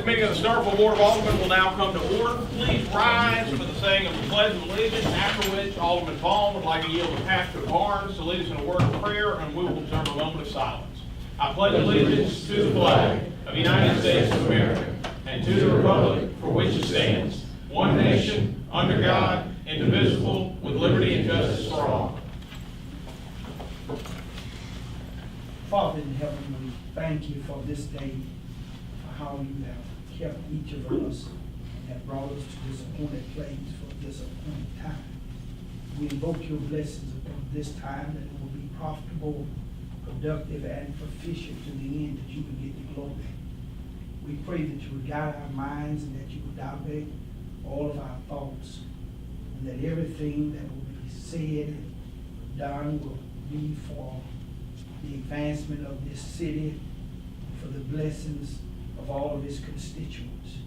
This meeting of the Starkville Board of Alderman will now come to order. Please rise for the saying of the Pledge of Allegiance, after which Alderman Vaughn would like to yield to Pastor Barnes to lead us in a word of prayer, and we will observe a moment of silence. I pledge allegiance to the flag of the United States of America and to the republic for which it stands, one nation, under God, indivisible, with liberty and justice for all. Father in heaven, we thank you for this day, for how you have kept each of us and have brought us to this appointed place for this appointed time. We invoke your blessings upon this time, that it will be profitable, productive, and proficient to the end that you will get the glory. We pray that you would guide our minds and that you would direct all of our thoughts, and that everything that will be said and done will be for the advancement of this city, for the blessings of all of its constituents.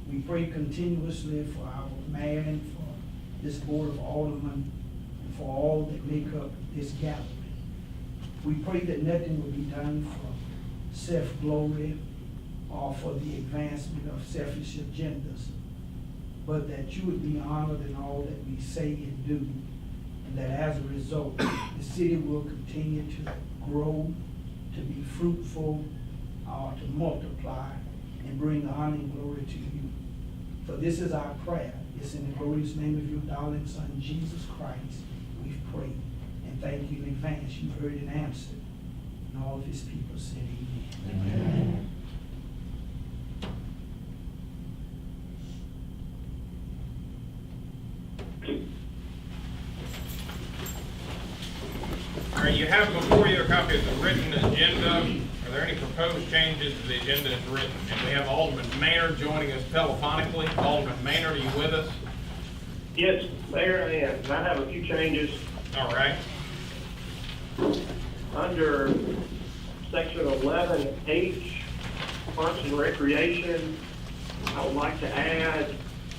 We pray continuously for our mayor and for this board of aldermen and for all that make up this gathering. We pray that nothing will be done for self-glory or for the advancement of selfish agendas, but that you would be honored in all that we say and do, and that as a result, the city will continue to grow, to be fruitful, to multiply, and bring honor and glory to you. For this is our prayer. It's in the glorious name of your darling Son, Jesus Christ, we've prayed. And thank you in advance. You've heard and answered. And all of his people said amen. Amen. All right, you have before you a copy of the written agenda. Are there any proposed changes to the agenda as written? And we have Alderman Maynard joining us telephonically. Alderman Maynard, are you with us? Yes, Mayor, I am. And I have a few changes. All right. Under section 11H, Parks and Recreation, I would like to add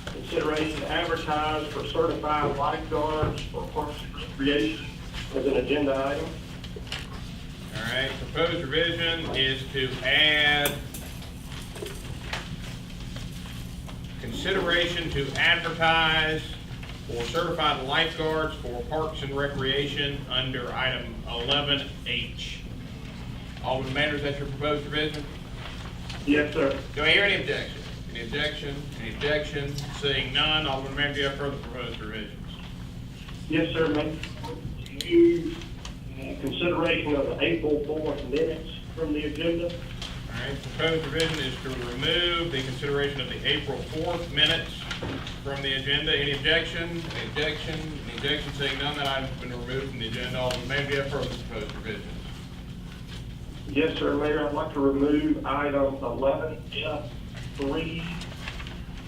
consideration to advertise for certified lifeguards for Parks and Recreation as an agenda item. All right, proposed revision is to add consideration to advertise for certified lifeguards for Parks and Recreation under item 11H. Alderman Maynard, is that your proposed revision? Yes, sir. Do I hear any objection? Any objection? Any objection? Seeing none, Alderman Maynard, do you have further proposed revisions? Yes, sir, Mayor. You consideration of the April 4th minutes from the agenda. All right, proposed revision is to remove the consideration of the April 4th minutes from the agenda. Any objection? Any objection? Any objection? Seeing none, that item's been removed from the agenda. Alderman Maynard, do you have further proposed revisions? Yes, sir, Mayor. I'd like to remove item 11F3,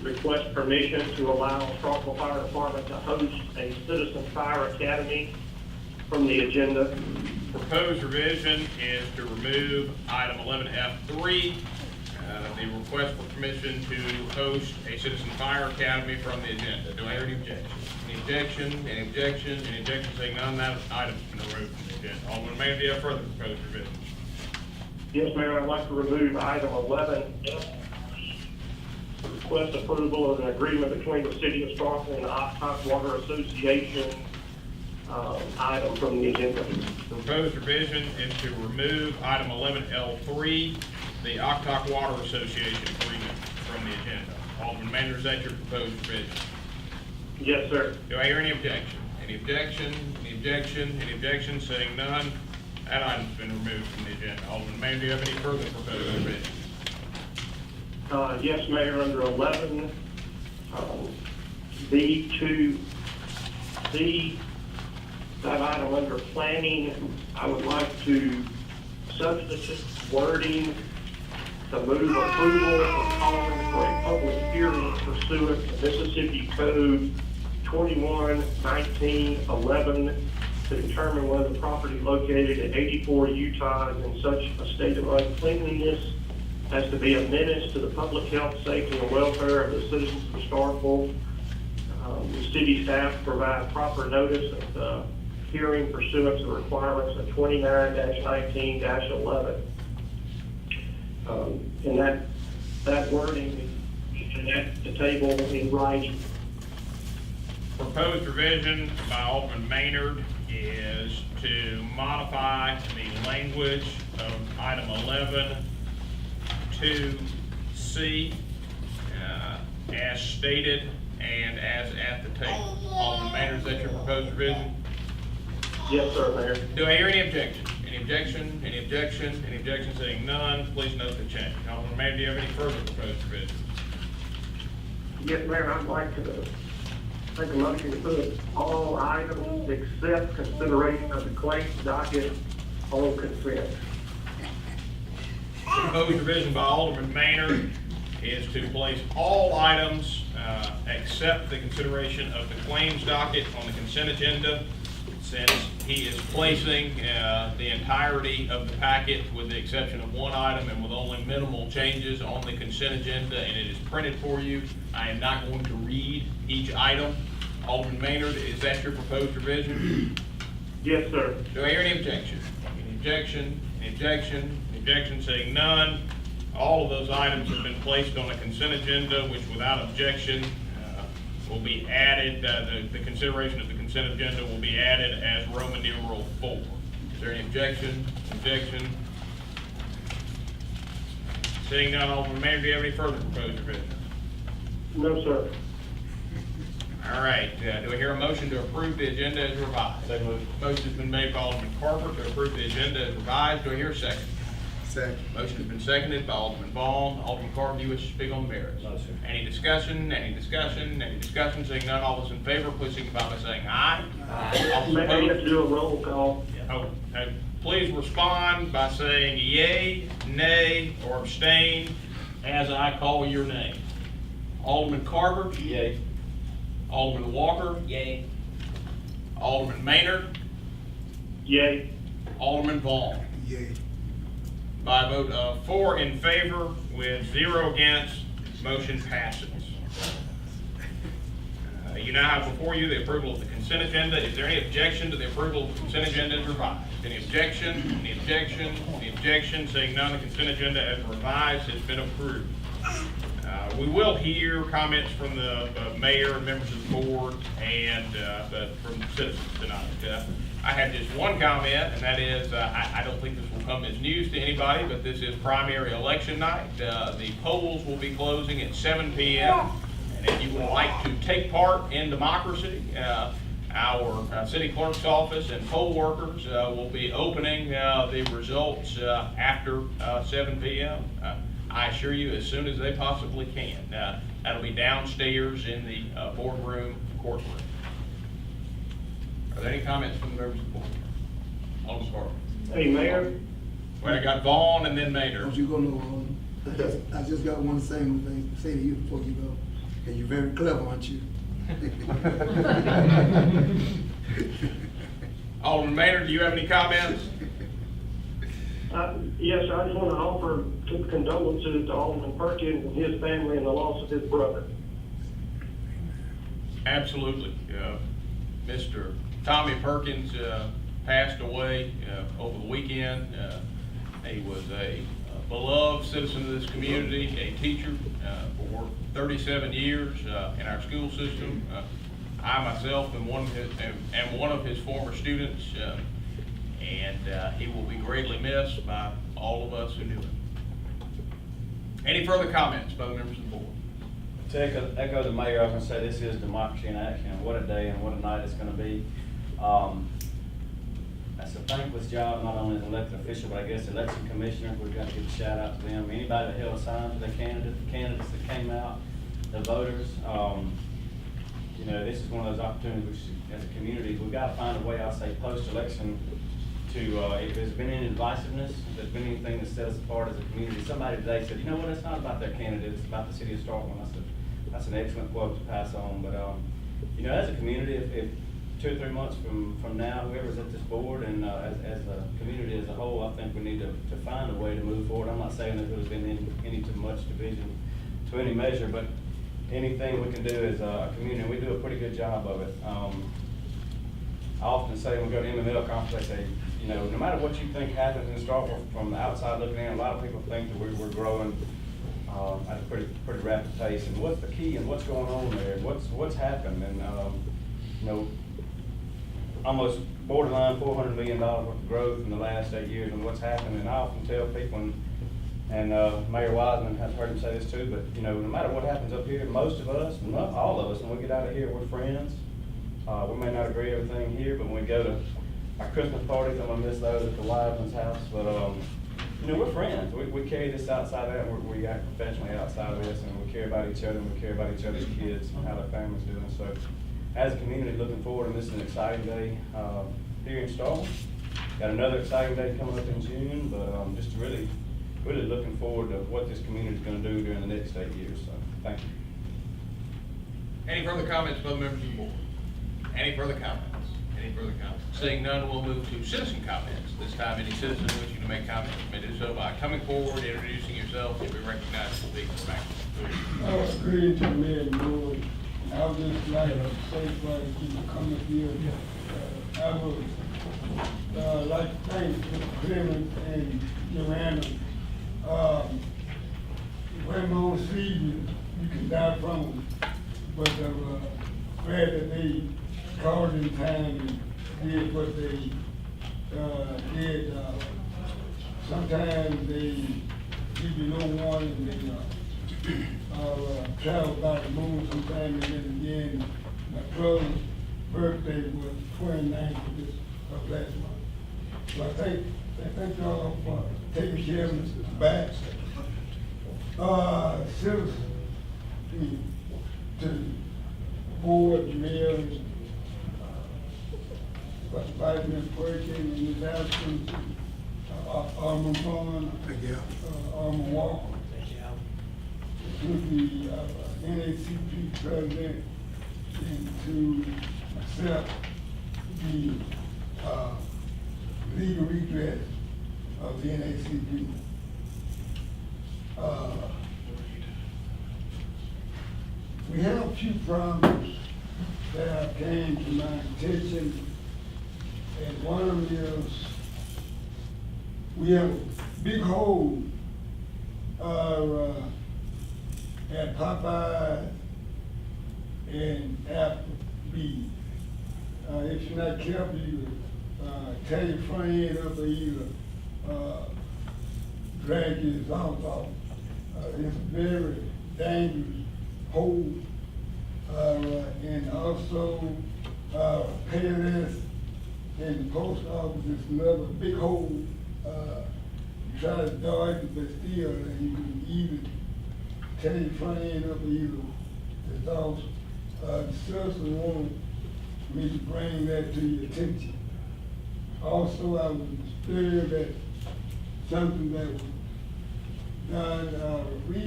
request permission to allow Starkville Fire Department to host a Citizen Fire Academy from the agenda. Proposed revision is to remove item 11F3, the request for permission to host a Citizen Fire Academy from the agenda. Do I hear any objection? Any objection? Any objection? Any objection? Seeing none, that item's been removed from the agenda. Alderman Maynard, do you have further proposed revisions? Yes, Mayor. I'd like to remove item 11F, request approval of an agreement between the City of Starkville and the Octok Water Association item from the agenda. Proposed revision is to remove item 11L3, the Octok Water Association agreement from the agenda. Alderman Maynard, is that your proposed revision? Yes, sir. Do I hear any objection? Any objection? Any objection? Any objection? Seeing none, that item's been removed from the agenda. Alderman Maynard, do you have any further proposed revisions? Yes, Mayor, under 11, B2C, that item under planning, I would like to substitute wording to move approval for calling for a public hearing pursuant to Mississippi Code 21-19-11 to determine whether the property located at 84 Utah is in such a state of uncleanliness as to be a menace to the public health, safety, and welfare of the citizens of Starkville. The city staff provide proper notice of the hearing pursuant to the requirements of 29-19-11. And that that wording and at the table in writing. Proposed revision by Alderman Maynard is to modify the language of item 11 to C as stated and as at the table. Alderman Maynard, is that your proposed revision? Yes, sir, Mayor. Do I hear any objection? Any objection? Any objection? Any objection? Saying none, please note the change. Alderman Maynard, do you have any further proposed revisions? Yes, Mayor, I'd like to make a motion to put all items except consideration of the claims docket on consent. Proposed revision by Alderman Maynard is to place all items except the consideration of the claims docket on the consent agenda, since he is placing the entirety of the packet with the exception of one item and with only minimal changes on the consent agenda, and it is printed for you. I am not going to read each item. Alderman Maynard, is that your proposed revision? Yes, sir. Do I hear any objection? Any objection? Any objection? Any objection? Saying none. All of those items have been placed on the consent agenda, which without objection will be added, the consideration of the consent agenda will be added as Roman numeral 4. Is there any objection? Objection? Seeing none, Alderman Maynard, do you have any further proposed revisions? No, sir. All right, do I hear a motion to approve the agenda as revised? Motion has been made by Alderman Carver to approve the agenda as revised. Do I hear a second? Second. Motion has been seconded by Alderman Vaughn. Alderman Carver, do you wish to speak on the merits? No, sir. Any discussion? Any discussion? Any discussion? Seeing none, all those in favor, please signify by saying aye. All Mayor, you have opposed? to do a roll call. Oh, please respond by saying yea, nay, or abstain as I call your name. Alderman Carver? Yay. Alderman Walker? Yay. Alderman Maynard? Yay. Alderman Vaughn? Yay. By a vote of 4 in favor with 0 against, motion passes. You now have before you the approval of the consent agenda. Is there any objection to the approval of the consent agenda as revised? Any objection? Any objection? Any objection? Seeing none, the consent agenda as revised has been approved. We will hear comments from the mayor and members of the board and from the citizens tonight. I have just one comment, and that is I don't think this will come as news to anybody, but this is primary election night. The polls will be closing at 7 p.m. And if you would like to take part in democracy, our city clerk's office and poll workers will be opening the results after 7 p.m. I assure you, as soon as they possibly can. That'll be downstairs in the boardroom courtroom. Are there any comments from the members of the board? Alderman Carter. Hey, Mayor. Well, I got Vaughn and then Maynard. Don't you go no, I just got one thing to say to you before you go. And you're very clever, aren't you? Alderman Maynard, do you have any comments? Yes, I just want to offer condolences to Alderman Perkins and his family in the loss of his brother. Absolutely. Mr. Tommy Perkins passed away over the weekend. He was a beloved citizen of this community, a teacher for 37 years in our school system. I myself am one of his former students, and he will be greatly missed by all of us who knew him. Any further comments by the members of the board? To echo the mayor, I was gonna say this is democracy in action, and what a day and what a night it's gonna be. That's a thankless job, not only as an elected official, but I guess election commissioner. We've got to give a shout out to them. Anybody that held signs to the candidates that came out, the voters. You know, this is one of those opportunities which, as a community, we've got to find a way, I'll say, post-election to, if there's been any divisiveness, if there's been anything that set us apart as a community. Somebody today said, you know what, it's not about their candidate, it's about the city of Starkville. I said, that's an excellent quote to pass on. But, you know, as a community, if 2 or 3 months from now, whoever's at this board and as a community as a whole, I think we need to find a way to move forward. I'm not saying that there's been any too much division to any measure, but anything we can do as a community, and we do a pretty good job of it. I often say when we go to MML conference, they say, you know, no matter what you think happens in Starkville from the outside looking in, a lot of people think that we're growing at a pretty rapid pace. And what's the key and what's going on there? What's happened? And, you know, almost borderline $400 million worth of growth in the last 8 years, and what's happened. And I often tell people, and Mayor Wiseman has heard him say this too, but you know, no matter what happens up here, most of us, not all of us, when we get out of here, we're friends. We may not agree everything here, but when we go to our Christmas parties, I'm gonna miss those at the Wiseman's house, but you know, we're friends. We carry this outside out, and we act professionally outside of this, and we care about each other, and we care about each other's kids and how their families doing. So, as a community, looking forward, and this is an exciting day here in Starkville. Got another exciting day coming up in June, but just really looking forward to what this community is going to do during the next 8 years. So, thank you. Any further comments by the members of the board? Any further comments? Any further comments? Seeing none, we'll move to citizen comments. This time, any citizen wishing to make comments may do so by coming forward, introducing yourself, and be recognized to speak for back. Greetings to the mayor and board. I would just like to say for you coming here, I would like to thank Mr. Clemens and Joanna. When on season, you can die from them, but I'm glad that they called in time and did what they did. Sometimes they give you no warning, they travel by the moon sometime, and then again, my brother's birthday was 29th of last month. So I thank y'all for taking care of us back. Citizens, to the board, mayor, Vice Mayor Perkins, and his absence, Alderman Vaughn, Alderman Walker, to the NACP president, and to myself, the legal redress of the NACP. We have a few problems that came to my attention, and one of them is we have a big hole at Popeye and Applebee's. If you're not careful, you tear your front end up or either drag your exhaust off. It's a very dangerous hole. And also PLS and the post office is another big hole. You try to dodge it, but still, you can either tear your front end up or either exhaust. The citizen wanted me to bring that to your attention. Also, I was disturbed that something that was done, we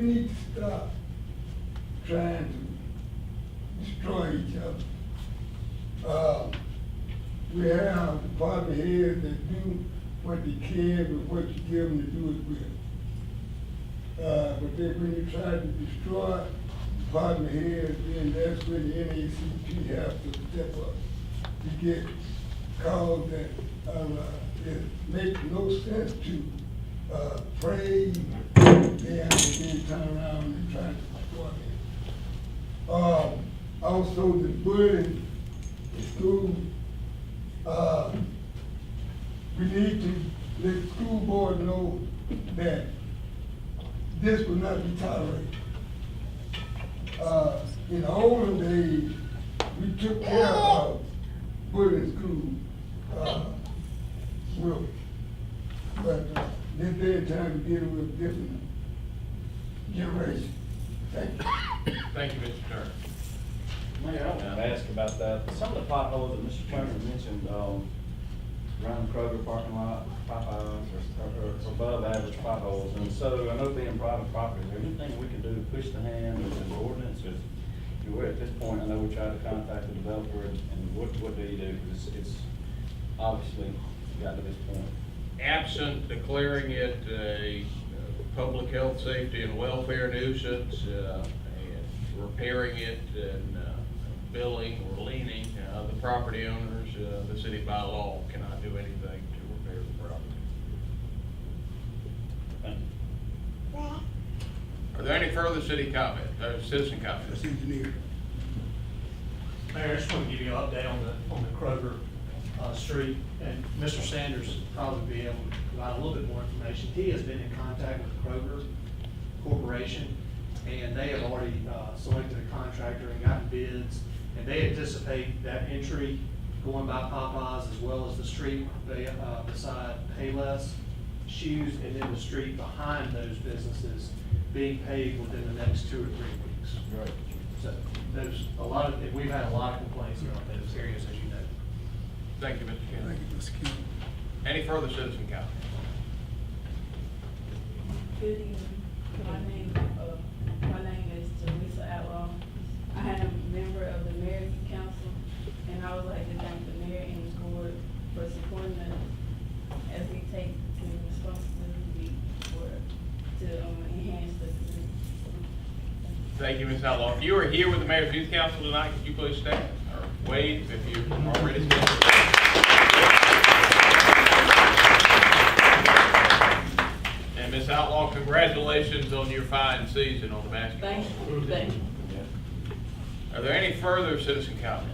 need to stop trying to destroy each other. We have department heads that do what they can with what you give them to do it with. But then when you try to destroy department heads, then that's when the NACP has to step up. You get calls that it makes no sense to praise them and then turn around and try to destroy them. Also, the bullying in school, we need to let the school board know that this will not be tolerated. In the olden days, we took care of bullying school, but this day and time we're dealing with a different generation. Thank you. Thank you, Mr. Turner. Mayor, I want to ask about that. Some of the potholes that Mr. Turner mentioned, around the Kroger parking lot, Popeyes, or above average potholes. And so I know being private property, is there anything we can do to push the hand with the ordinance? Because we're at this point, I know we tried to contact the developer, and what do you do? Because it's obviously got to this point. Absent declaring it a public health, safety, and welfare nuisance, and repairing it and billing or liening the property owners, the city by law cannot do anything to repair the property. Thank you. there any further city comment, citizen comments? That's engineer. Mayor, I just want to give you an update on the Kroger street, and Mr. Sanders will probably be able to provide a little bit more information. He has been in contact with Kroger Corporation, and they have already selected a contractor and gotten bids, and they anticipate that entry going by Popeyes as well as the street beside Payless Shoes, and then the street behind those businesses being paved within the next 2 or 3 weeks. Right. So we've had a lot of complaints about those areas, as you know. Thank you, Mr. Kennedy. Thank you, Mr. Kennedy. Any further citizen comments? Good evening. My name is Teresa Outlaw. I am a member of the Mayor's Council, and I would like to thank the mayor and his board for supporting us as we take the responsibility to enhance the community. Thank you, Ms. Outlaw. If you are here with the Mayor's Youth Council tonight, could you please stand or wave if you're already standing? And Ms. Outlaw, congratulations on your fine season on the basketball. Thank you. Thank you. Are there any further citizen comments?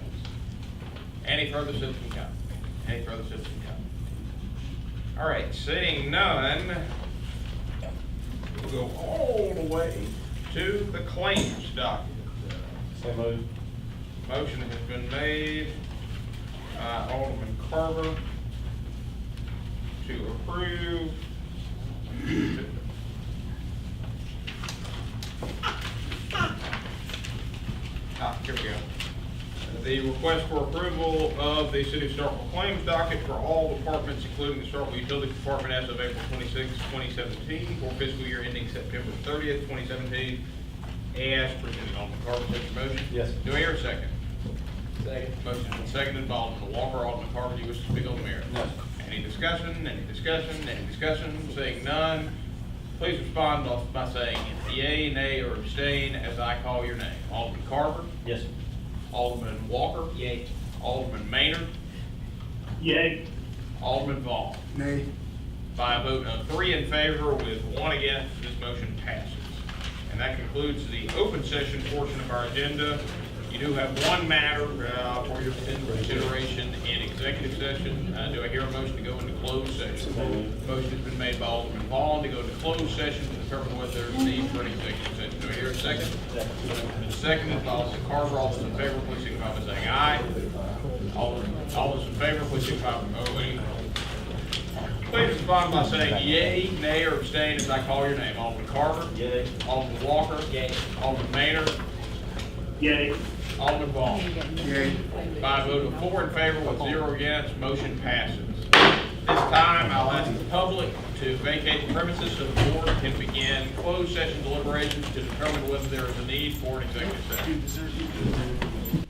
Any further citizen comments? Any further citizen comments? All right, seeing none, we'll go all the way to the claims docket. So moved. Motion has been made by Alderman Carver to approve here we go. The request for approval of the City of Starkville claims docket for all departments, including the Starkville Utilities Department as of April 26, 2017, for fiscal year ending September 30th, 2017, as presented. Alderman Carver, take your motion. Yes. Do I hear a second? Second. Motion has been seconded by Alderman Walker. Alderman Carver, do you wish to speak on the merits? No. Any discussion? Any discussion? Any discussion? Seeing none, please respond by saying yea, nay, or abstain as I call your name. Alderman Carver? Yes. Alderman Walker? Yay. Alderman Maynard? Yay. Alderman Vaughn? Nay. By a vote of 3 in favor with 1 against, this motion passes. And that concludes the open session portion of our agenda. You do have one matter for your consideration in executive session. Do I hear a motion to go into closed session? Motion has been made by Alderman Vaughn to go into closed session to determine whether there is need for an executive session. Do I hear a second? Seconded by Alderman Carver. All those in favor, please signify by saying aye. All those in favor, please signify by voting. Please respond by saying yea, nay, or abstain as I call your name. Alderman Carver? Yay. Alderman Walker? Yay. Alderman Maynard? Yay. Alderman Vaughn? Yay. By a vote of 4 in favor with 0 against, motion passes. This time, I'll ask the public to vacate the premises so the board can begin closed session deliberations to determine whether there is a need for an executive session.